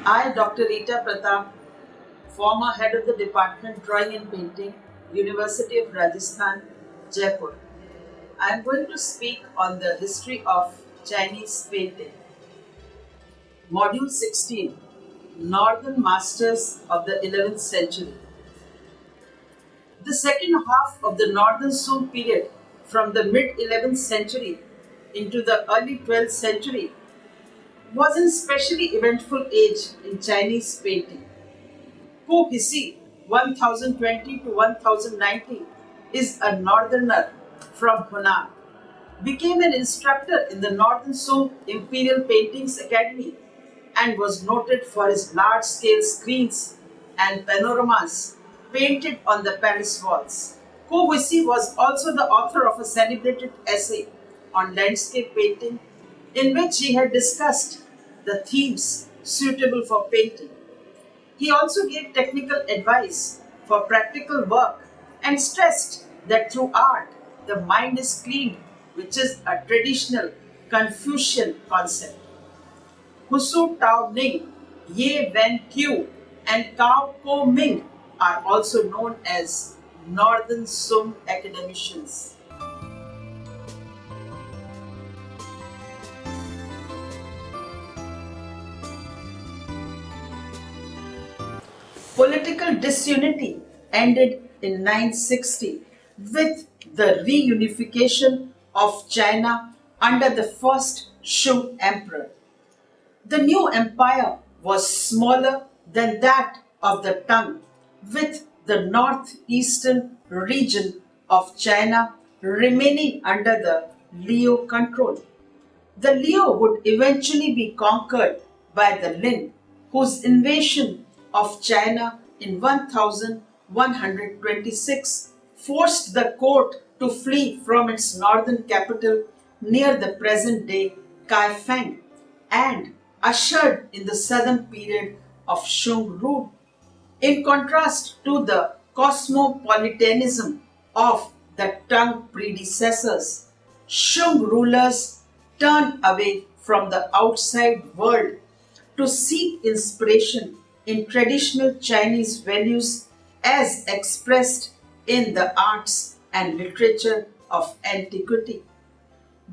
I, Dr. Rita Pratap, former head of the Department Drawing and Painting, University of Rajasthan, Jaipur. I am going to speak on the history of Chinese painting. Module 16, Northern Masters of the 11th Century. The second half of the Northern Song period from the mid 11th century into the early 12th century was an especially eventful age in Chinese painting. Pu Hisi, 1020 to 1090, is a northerner from Hunan. Became an instructor in the Northern Song Imperial Paintings Academy and was noted for his large-scale screens and panoramas painted on the palace walls. Pu Hisi was also the author of a celebrated essay on landscape painting in which he had discussed the themes suitable for painting. He also gave technical advice for practical work and stressed that through art, the mind is cleaned, which is a traditional Confucian concept. Husu Tao Ning, Ye Wen Qiu, and Cao Ko Ming are also known as Northern Song academicians. Political disunity ended in 960 with the reunification of China under the first Shung emperor. The new empire was smaller than that of the Tang, with the northeastern region of China remaining under the Liu control. The Liu would eventually be conquered by the Lin, whose invasion of China in 1126 forced the court to flee from its northern capital near the present day Kaifeng and ushered in the southern period of Shung rule. In contrast to the cosmopolitanism of the Tang predecessors, Shung rulers turned away from the outside world to seek inspiration in traditional Chinese values as expressed in the arts and literature of antiquity.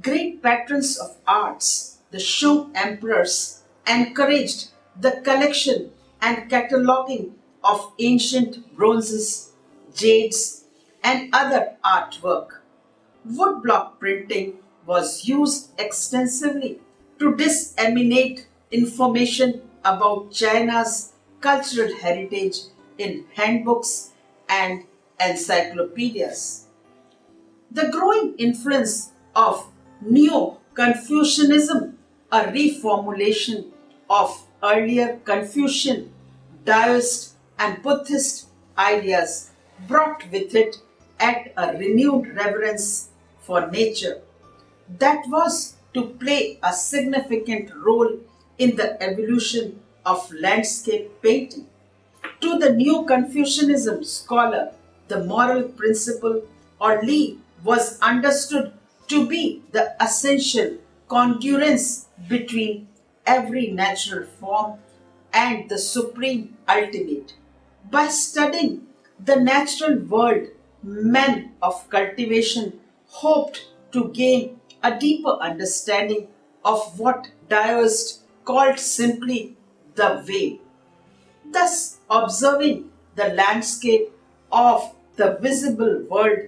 Great patrons of arts, the Shung emperors encouraged the collection and cataloging of ancient bronzes, jades, and other artwork. Woodblock printing was used extensively to disseminate information about China's cultural heritage in handbooks and encyclopedias. The growing influence of Neo-Confucianism, a reformulation of earlier Confucian, Taoist, and Buddhist ideas, brought with it at a renewed reverence for nature that was to play a significant role in the evolution of landscape painting. To the New Confucianism scholar, the moral principle or Li was understood to be the essential congruence between every natural form and the supreme ultimate. By studying the natural world, men of cultivation hoped to gain a deeper understanding of what Taoists called simply the way. Thus, observing the landscape of the visible world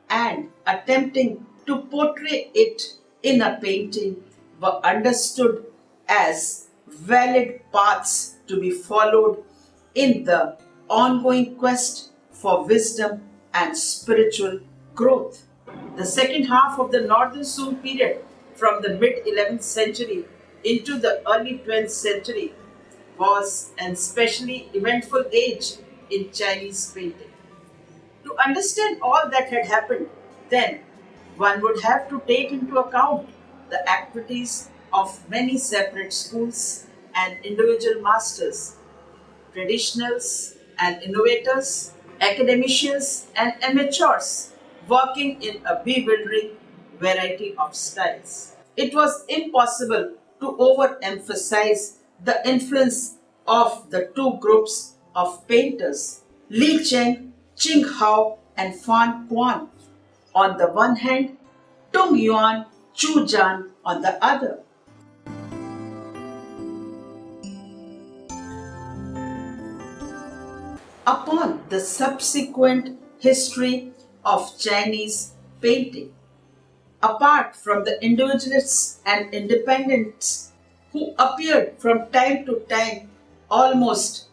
and attempting to portray it in a painting were understood as valid paths to be followed in the ongoing quest for wisdom and spiritual growth. The second half of the Northern Song period from the mid 11th century into the early 12th century was an especially eventful age in Chinese painting. To understand all that had happened then, one would have to take into account the activities of many separate schools and individual masters, traditionals and innovators, academicians and amateurs working in a bewildering variety of styles. It was impossible to overemphasize the influence of the two groups of painters, Li Cheng, Ching Hao, and Fan Quan on the one hand, Tung Yuan, Chu Jan on the other. Upon the subsequent history of Chinese painting, apart from the individualists and independents who appeared from time to time, almost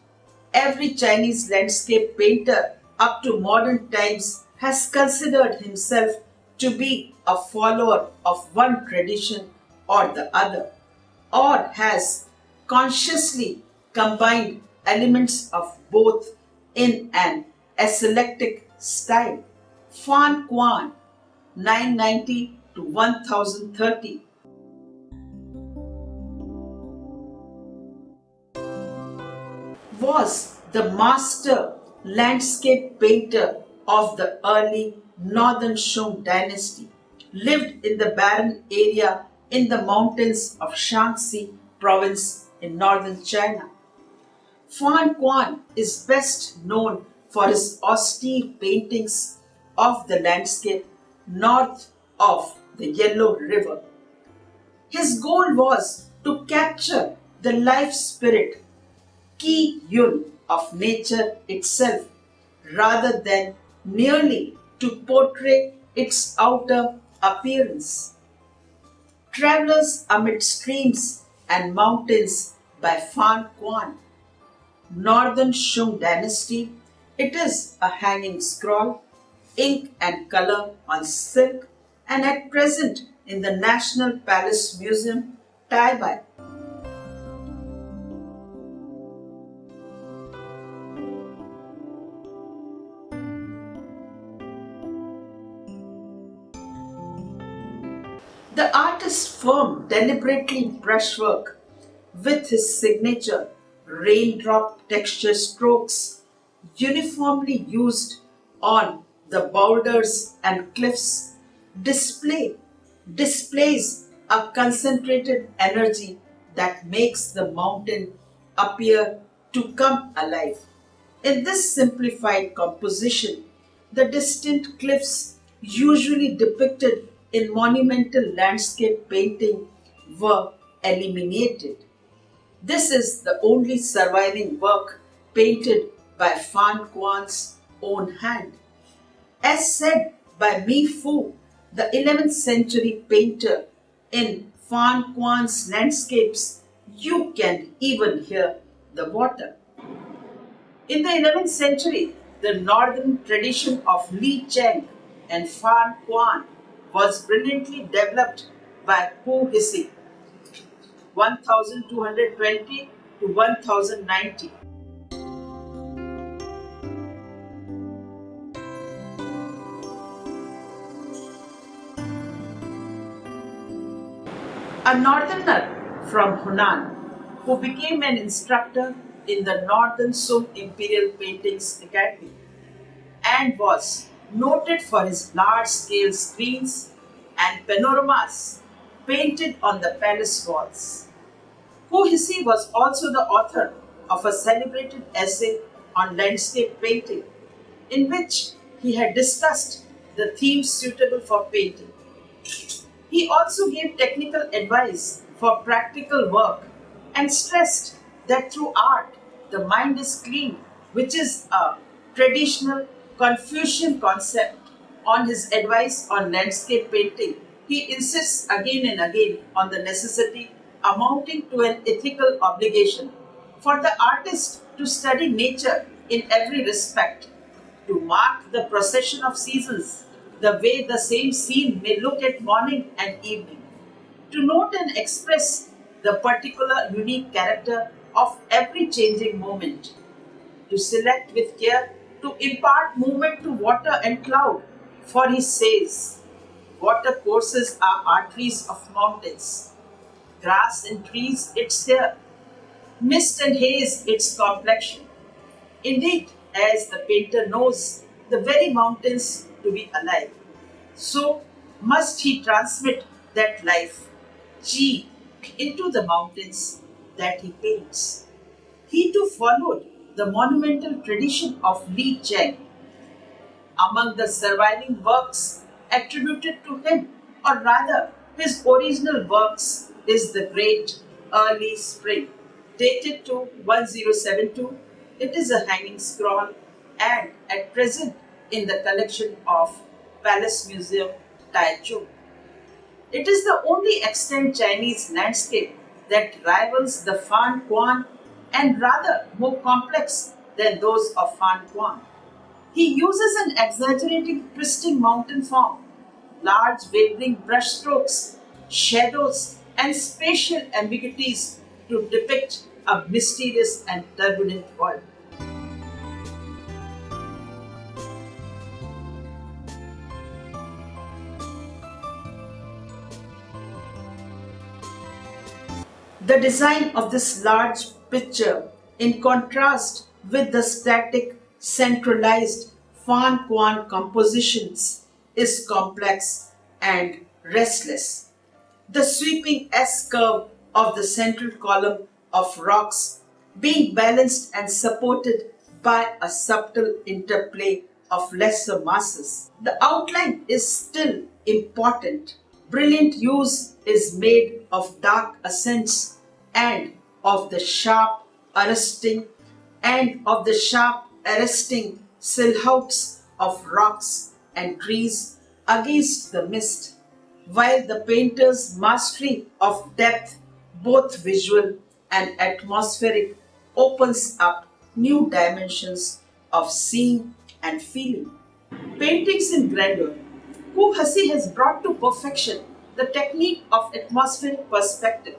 every Chinese landscape painter up to modern times has considered himself to be a follower of one tradition or the other, or has consciously combined elements of both in an eclectic style. Fan Quan 990 to 1030 was the master landscape painter of the early Northern Shung dynasty, lived in the barren area in the mountains of Shaanxi province in northern China. Fan Quan is best known for his austere paintings of the landscape north of the Yellow River. His goal was to capture the life spirit, Qi Yun, of nature itself, rather than merely to portray its outer appearance. Travelers Amid Streams and Mountains by Fan Quan, Northern Shung Dynasty. It is a hanging scroll, ink and color on silk, and at present in the National Palace Museum, Taiwan. The artist's firm, deliberately brushwork with his signature raindrop texture strokes uniformly used on the boulders and cliffs displays a concentrated energy that makes the mountain appear to come alive. In this simplified composition, the distant cliffs usually depicted in monumental landscape painting were eliminated. This is the only surviving work painted by Fan Quan's own hand. As said by Mi Fu, the 11th century painter, in Fan Quan's landscapes, you can even hear the water. In the 11th century, the northern tradition of Li Cheng and Fan Quan was brilliantly developed by Hu Hisi 1220 to 1090. A northerner from Hunan who became an instructor in the Northern Sung Imperial Paintings Academy and was noted for his large-scale screens and panoramas painted on the palace walls. Hu Hisi was also the author of a celebrated essay on landscape painting, in which he had discussed the themes suitable for painting. He also gave technical advice for practical work and stressed that through art, the mind is clean, which is a traditional Confucian concept. On his advice on landscape painting, he insists again and again on the necessity amounting to an ethical obligation for the artist to study nature in every respect, to mark the procession of seasons, the way the same scene may look at morning and evening, to note and express the particular unique character of every changing moment, to select with care, to impart movement to water and cloud. For he says, water courses are arteries of mountains, grass and trees its hair, mist and haze its complexion. Indeed, as the painter knows the very mountains to be alive, so must he transmit that life, Qi, into the mountains that he paints. He too followed the monumental tradition of Li Cheng. Among the surviving works attributed to him, or rather his original works, is the Great Early Spring, dated to 1072. It is a hanging scroll and at present in the collection of Palace Museum, Taichung. It is the only extant Chinese landscape that rivals the Fan Quan and rather more complex than those of Fan Quan. He uses an exaggerating twisting mountain form, large wavering brushstrokes, shadows, and spatial ambiguities to depict a mysterious and turbulent world. The design of this large picture, in contrast with the static, centralized Fan Quan compositions, is complex and restless. The sweeping S curve of the central column of rocks being balanced and supported by a subtle interplay of lesser masses. The outline is still important. Brilliant use is made of dark accents and of the sharp arresting silhouettes of rocks and trees against the mist, while the painter's mastery of depth, both visual and atmospheric, opens up new dimensions of seeing and feeling. Paintings in grandeur, Ku Hasi has brought to perfection the technique of atmospheric perspective,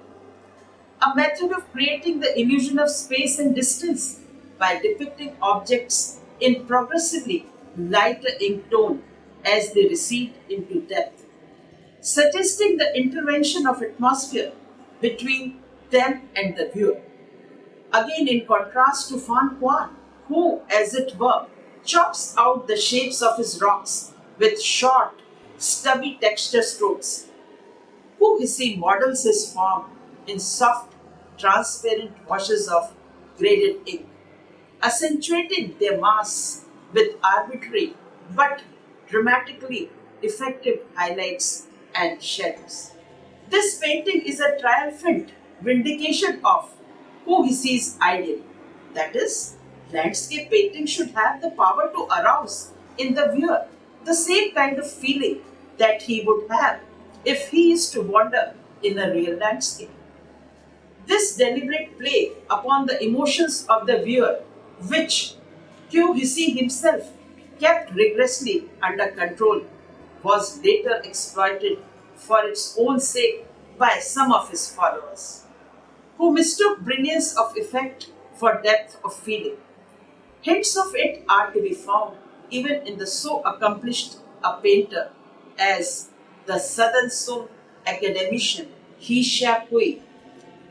a method of creating the illusion of space and distance by depicting objects in progressively lighter ink tone as they recede into depth, suggesting the intervention of atmosphere between them and the viewer. Again, in contrast to Fan Quan, who, as it were, chops out the shapes of his rocks with short, stubby texture strokes. Hu Hisi models his form in soft, transparent washes of graded ink, accentuating their mass with arbitrary but dramatically effective highlights and shadows. This painting is a triumphant vindication of Hu Hisi's ideal. That is, landscape painting should have the power to arouse in the viewer the same kind of feeling that he would have if he is to wander in a real landscape. This deliberate play upon the emotions of the viewer, which Q Hisi himself kept rigorously under control, was later exploited for its own sake by some of his followers, who mistook brilliance of effect for depth of feeling. Hints of it are to be found even in the so accomplished a painter as the Southern Song academician He Xiaokui.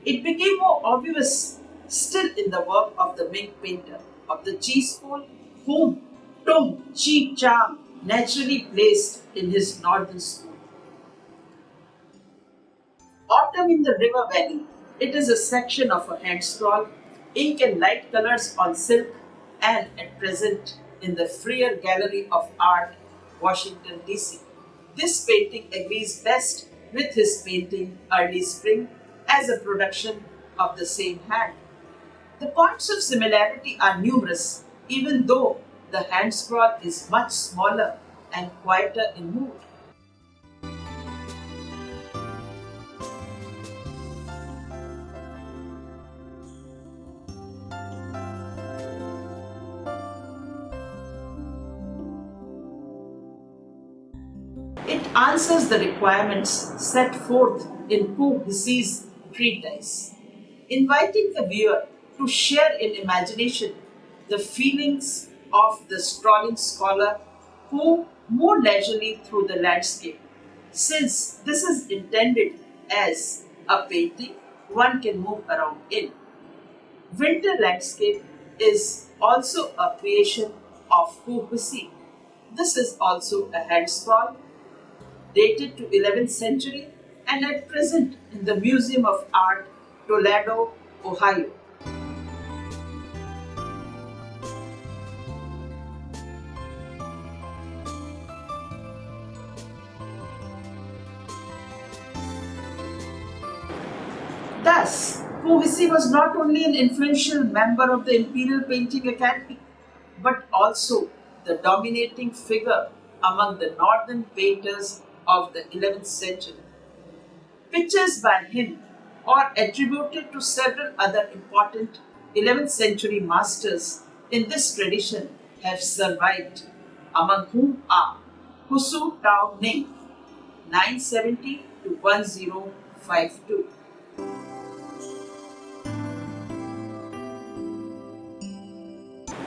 It became more obvious still in the work of the Ming painter of the Qi school, whom Tung Chi Chang naturally placed in his northern school. Autumn in the River Valley. It is a section of a hand scroll, ink and light colors on silk, and at present in the Freer Gallery of Art, Washington, D.C. This painting agrees best with his painting Early Spring as a production of the same hand. The points of similarity are numerous, even though the hand scroll is much smaller and quieter in mood. It answers the requirements set forth in Pu Hisi's treatise, inviting the viewer to share in imagination the feelings of the strolling scholar who move leisurely through the landscape. Since this is intended as a painting one can move around in. Winter landscape is also a creation of Pu Hisi. This is also a hand scroll dated to 11th century and at present in the Museum of Art, Toledo, Ohio. Thus, Puhisi was not only an influential member of the Imperial Painting Academy, but also the dominating figure among the northern painters of the 11th century. Pictures by him are attributed to several other important 11th century masters in this tradition have survived, among whom are Husu Tao Ning, 970 to 1052.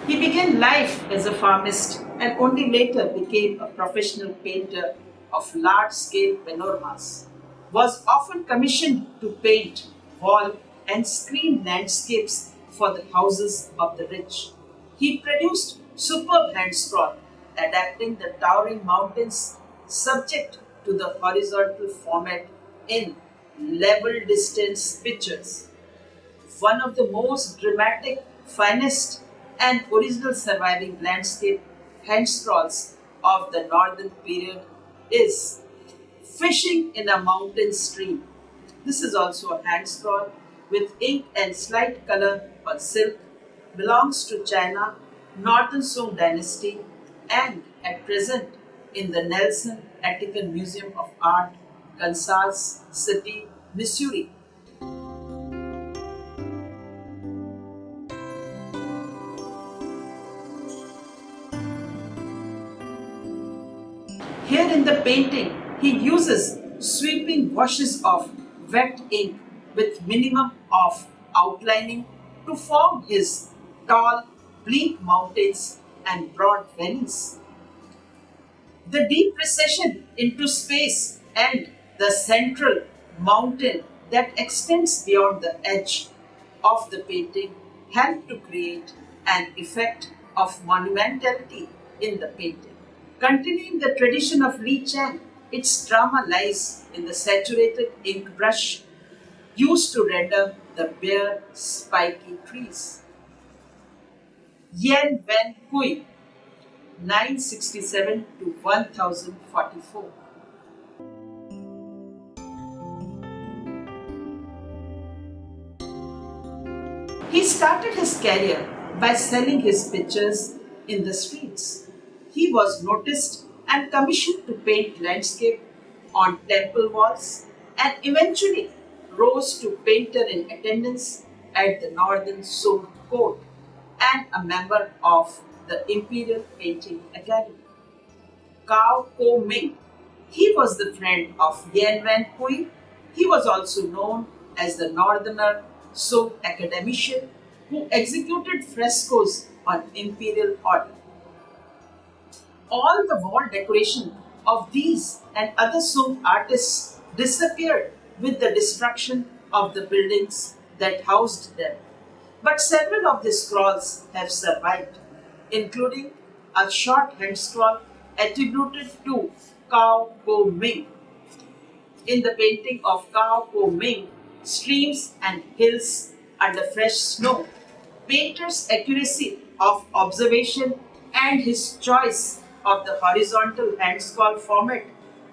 He began life as a farmist and only later became a professional painter of large-scale panoramas. Was often commissioned to paint wall and screen landscapes for the houses of the rich. He produced superb hand scroll, adapting the towering mountains subject to the horizontal format in level distance pictures. One of the most dramatic, finest, and original surviving landscape hand scrolls of the northern period is Fishing in a Mountain Stream. This is also a hand scroll with ink and slight color on silk, belongs to China, Northern Song Dynasty, and at present in the Nelson Attican Museum of Art, Kansas City, Missouri. Here in the painting, he uses sweeping washes of wet ink with minimum of outlining to form his tall, bleak mountains and broad valleys. The deep recession into space and the central mountain that extends beyond the edge of the painting help to create an effect of monumentality in the painting. Continuing the tradition of Li Chang, its drama lies in the saturated ink brush used to render the bare, spiky trees. Yan Wen Hui, 967 to 1044. He started his career by selling his pictures in the streets. He was noticed and commissioned to paint landscape on temple walls and eventually rose to painter in attendance at the Northern Song Court and a member of the Imperial Painting Academy. Cao Ko Ming, he was the friend of Yan Wen Hui. He was also known as the Northerner Song academician who executed frescoes on imperial order. All the wall decoration of these and other Song artists disappeared with the destruction of the buildings that housed them. But several of the scrolls have survived, including a short hand scroll attributed to Cao Ko Ming. In the painting of Cao Ko Ming, Streams and Hills Under Fresh Snow, painter's accuracy of observation and his choice of the horizontal hand scroll format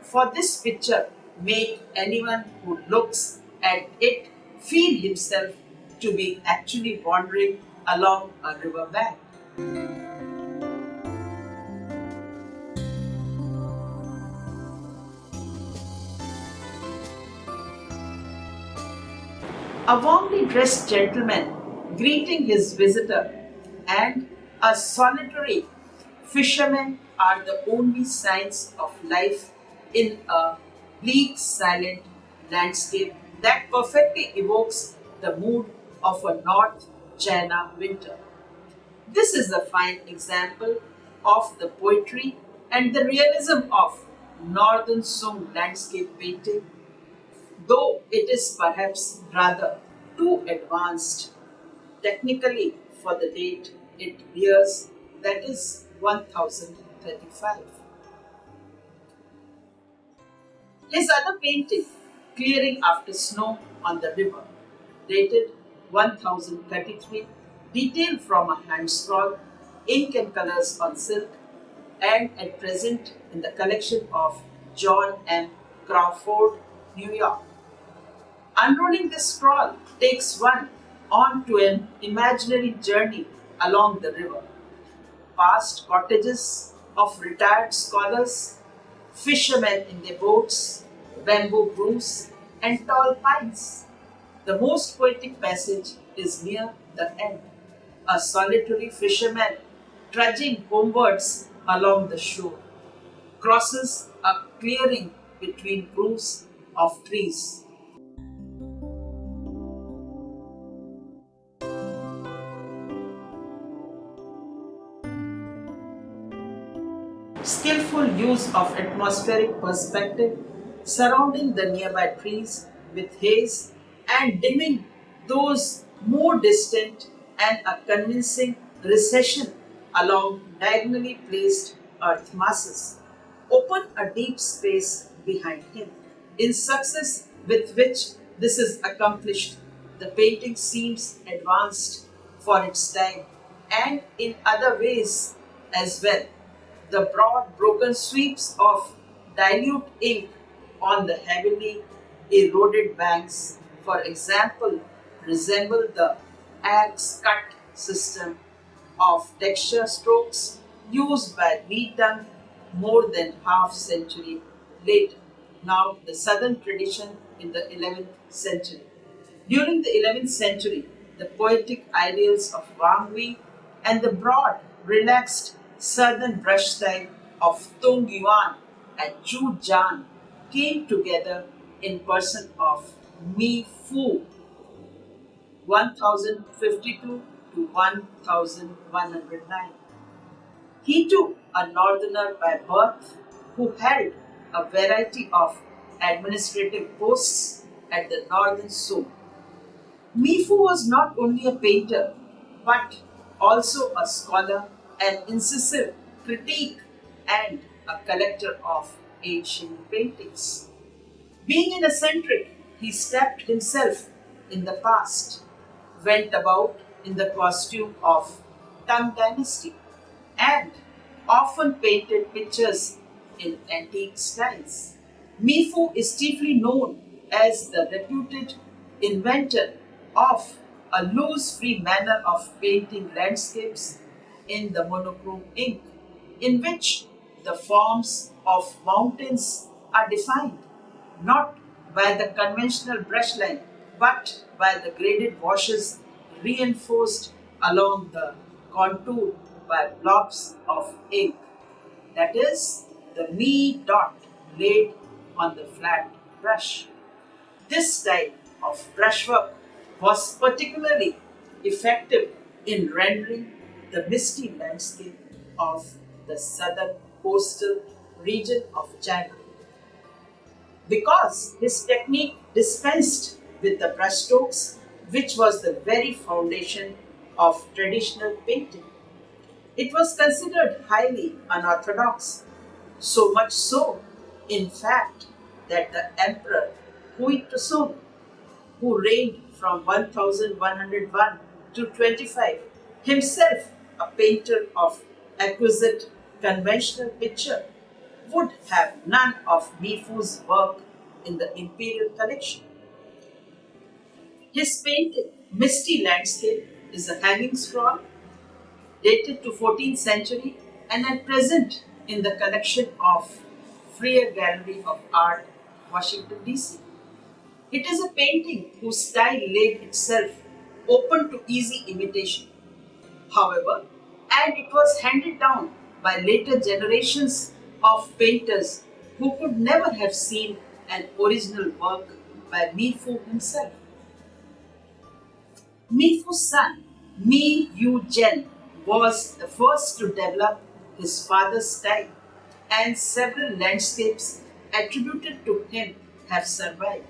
for this picture make anyone who looks at it feel himself to be actually wandering along a river bank. A warmly dressed gentleman greeting his visitor and a solitary fisherman are the only signs of life in a bleak, silent landscape that perfectly evokes the mood of a North China winter. This is a fine example of the poetry and the realism of Northern Song landscape painting, though it is perhaps rather too advanced technically for the date it bears, that is 1035. His other painting, Clearing After Snow on the River, dated 1033, detailed from a hand scroll, ink and colors on silk, and at present in the collection of John M. Crawford, New York. Unrolling this scroll takes one onto an imaginary journey along the river, past cottages of retired scholars, fishermen in their boats, bamboo brooms, and tall pines. The most poetic passage is near the end. A solitary fisherman trudging homewards along the shore crosses a clearing between groves of trees. Skillful use of atmospheric perspective surrounding the nearby trees with haze and dimming those more distant and a convincing recession along diagonally placed earth masses open a deep space behind him. In success with which this is accomplished, the painting seems advanced for its time and in other ways as well. The broad, broken sweeps of dilute ink on the heavily eroded banks, for example, resemble the axe cut system of texture strokes used by Li Tang more than half century later. Now, the southern tradition in the 11th century. During the 11th century, the poetic ideals of Wang Wei and the broad, relaxed southern brush style of Tong Yuan and Zhu Jian came together in person of Mi Fu 1052 to 1109. He too, a northerner by birth, who held a variety of administrative posts at the northern Song. Mifu was not only a painter, but also a scholar, an incisive critic, and a collector of ancient paintings. Being an eccentric, he stepped himself in the past, went about in the costume of Tang Dynasty, and often painted pictures in antique styles. Mifu is chiefly known as the reputed inventor of a loose free manner of painting landscapes in the monochrome ink, in which the forms of mountains are defined not by the conventional brush line but by the graded washes reinforced along the contour by blobs of ink, that is, the me dot laid on the flat brush. This style of brushwork was particularly effective in rendering the misty landscape of the southern coastal region of China. Because his technique dispensed with the brushstrokes, which was the very foundation of traditional painting. It was considered highly unorthodox, so much so, in fact, that the Emperor Hui Tuzong, who reigned from 1101 to 25, himself a painter of exquisite conventional picture, would have none of Mifu's work in the imperial collection. His painting, Misty Landscape, is a hanging scroll dated to 14th century and at present in the collection of Freer Gallery of Art, Washington, D.C. It is a painting whose style laid itself open to easy imitation. However, and it was handed down by later generations of painters who could never have seen an original work by Mi Fu himself. Mi Fu's son, Mi Yu Zhen, was the first to develop his father's style, and several landscapes attributed to him have survived.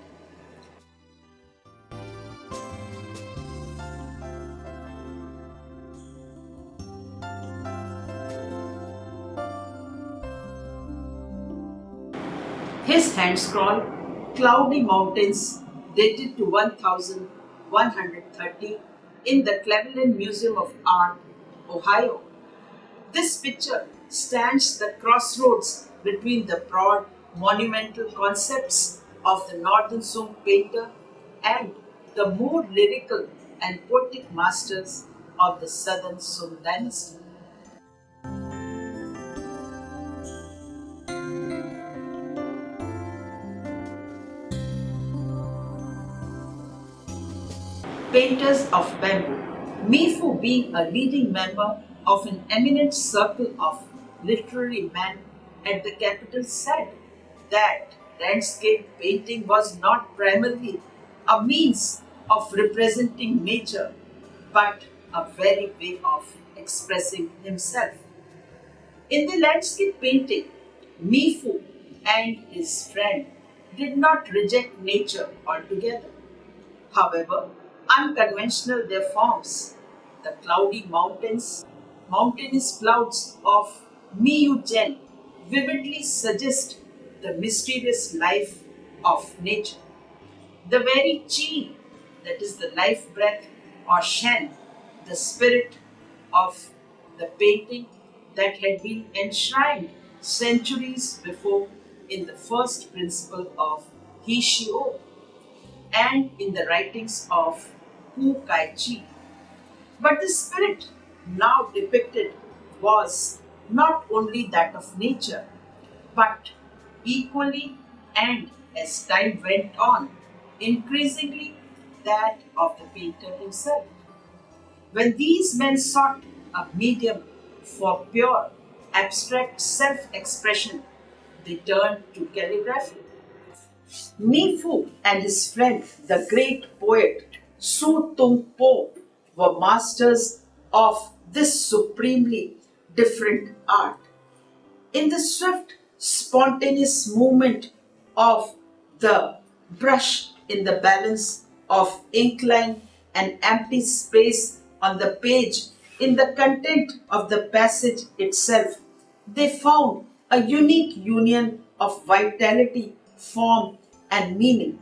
His hand scroll, Cloudy Mountains, dated to 1130 in the Cleveland Museum of Art, Ohio. This picture stands the crossroads between the broad monumental concepts of the Northern Song painter and the more lyrical and poetic masters of the southern Sung dynasty. Painters of bamboo, Mifu being a leading member of an eminent circle of literary men at the capital, said that landscape painting was not primarily a means of representing nature but a very way of expressing himself. In the landscape painting, Mifu and his friend did not reject nature altogether. However, unconventional their forms, the cloudy mountainous clouds of Miyujen vividly suggest the mysterious life of nature. The very chi, that is the life breath, or shen, the spirit of the painting that had been enshrined centuries before in the first principle of Hishio and in the writings of Pu Kai Chi. But the spirit now depicted was not only that of nature, but equally and as time went on, increasingly that of the painter himself. When these men sought a medium for pure, abstract self expression, they turned to calligraphy. Mifu and his friend, the great poet Su Tung Po, were masters of this supremely different art. In the swift, spontaneous movement of the brush in the balance of incline and empty space on the page, in the content of the passage itself, they found a unique union of vitality, form, and meaning,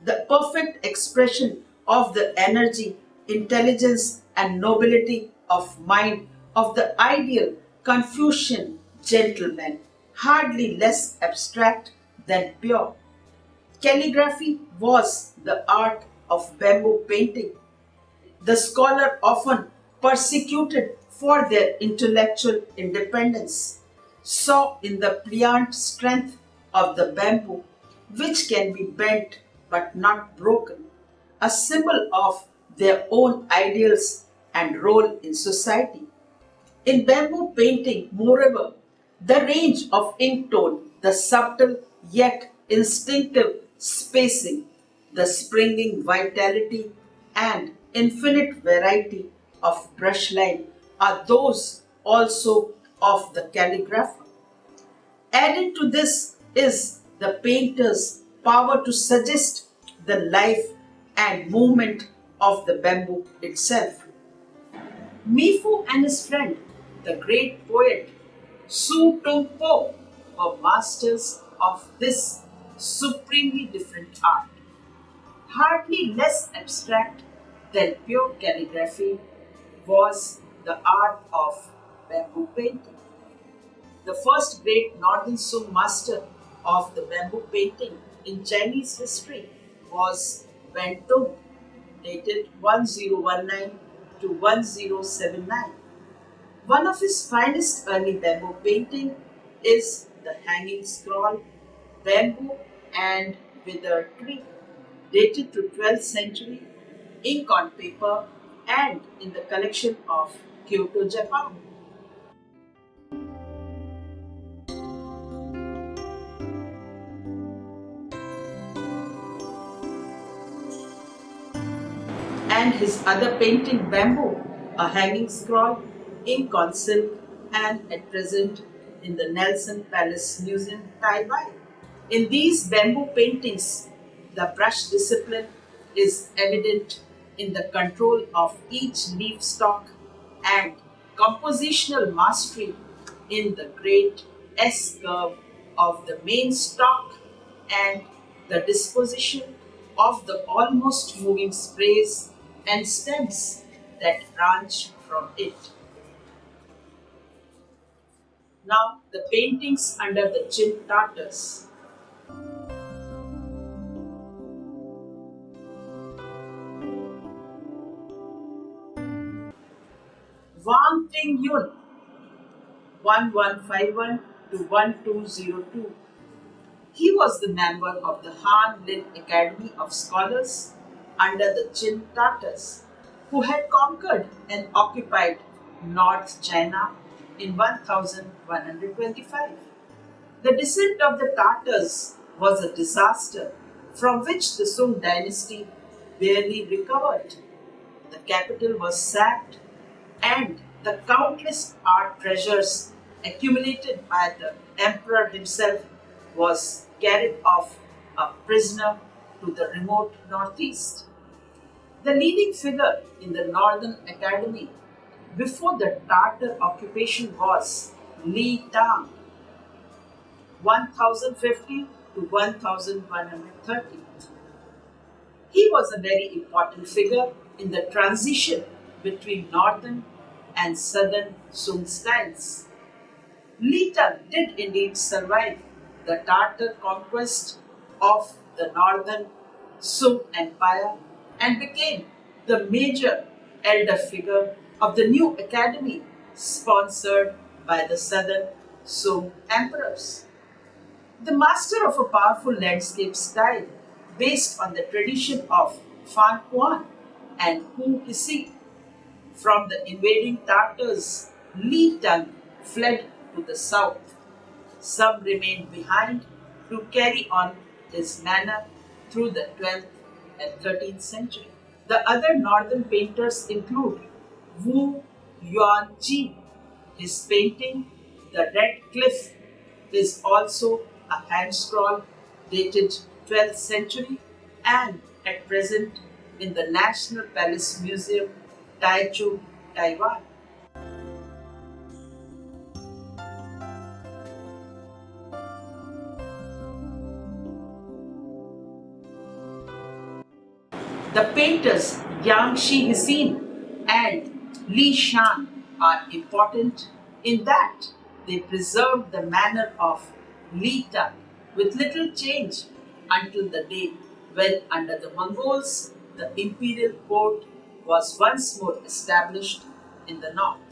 the perfect expression of the energy, intelligence, and nobility of mind of the ideal Confucian gentleman, hardly less abstract than pure. Calligraphy was the art of bamboo painting. The scholar often persecuted for their intellectual independence saw in the pliant strength of the bamboo, which can be bent but not broken, a symbol of their own ideals and role in society. In bamboo painting, moreover, the range of ink tone, the subtle yet instinctive spacing, the springing vitality, and infinite variety of brush line are those also of the calligrapher. Added to this is the painter's power to suggest the life and movement of the bamboo itself. Mifu and his friend, the great poet Su Tung Po, were masters of this supremely different art, hardly less abstract than pure calligraphy was the art of bamboo painting. The first great northern Sung master of the bamboo painting in Chinese history was Wen Tung, dated 1019 to 1079. One of his finest early bamboo painting is the hanging scroll, bamboo and withered tree, dated to 12th century, ink on paper and in the collection of Kyoto, Japan. And his other painting, Bamboo, a hanging scroll, ink on silk, and at present in the Nelson Palace Museum, Taiwan. In these bamboo paintings, the brush discipline is evident in the control of each leaf stalk and compositional mastery in the great S curve of the main stalk and the disposition of the almost moving sprays and stems that branch from it. Now, the paintings under the chin Tartars. Ting Yun 1151 to 1202. He was the member of the Han Lin Academy of Scholars under the Qin Tatars, who had conquered and occupied North China in 1125. The descent of the Tatars was a disaster from which the Sung dynasty barely recovered. The capital was sacked, and the countless art treasures accumulated by the emperor himself was carried off a prisoner to the remote northeast. The leading figure in the Northern Academy before the Tatar occupation was Li Tang, 1050 to 1130. He was a very important figure in the transition between northern and southern Sung styles. Li Tang did indeed survive the Tatar conquest of the northern Sung Empire and became the major elder figure of the new academy sponsored by the southern Sung emperors. The master of a powerful landscape style based on the tradition of Fan Quan and Hu Hisi. From the invading Tatars, Li Tang fled to the south. Some remained behind to carry on his manner through the 12th and 13th century. The other northern painters include Wu Yuanji. His painting, The Red Cliff, is also a hand scroll dated 12th century and at present in the National Palace Museum, Taichung, Taiwan. The painters Yang Shi Hsin and Li Shan are important in that they preserved the manner of Li Tang with little change until the day when, under the Mongols, the imperial court was once more established in the north.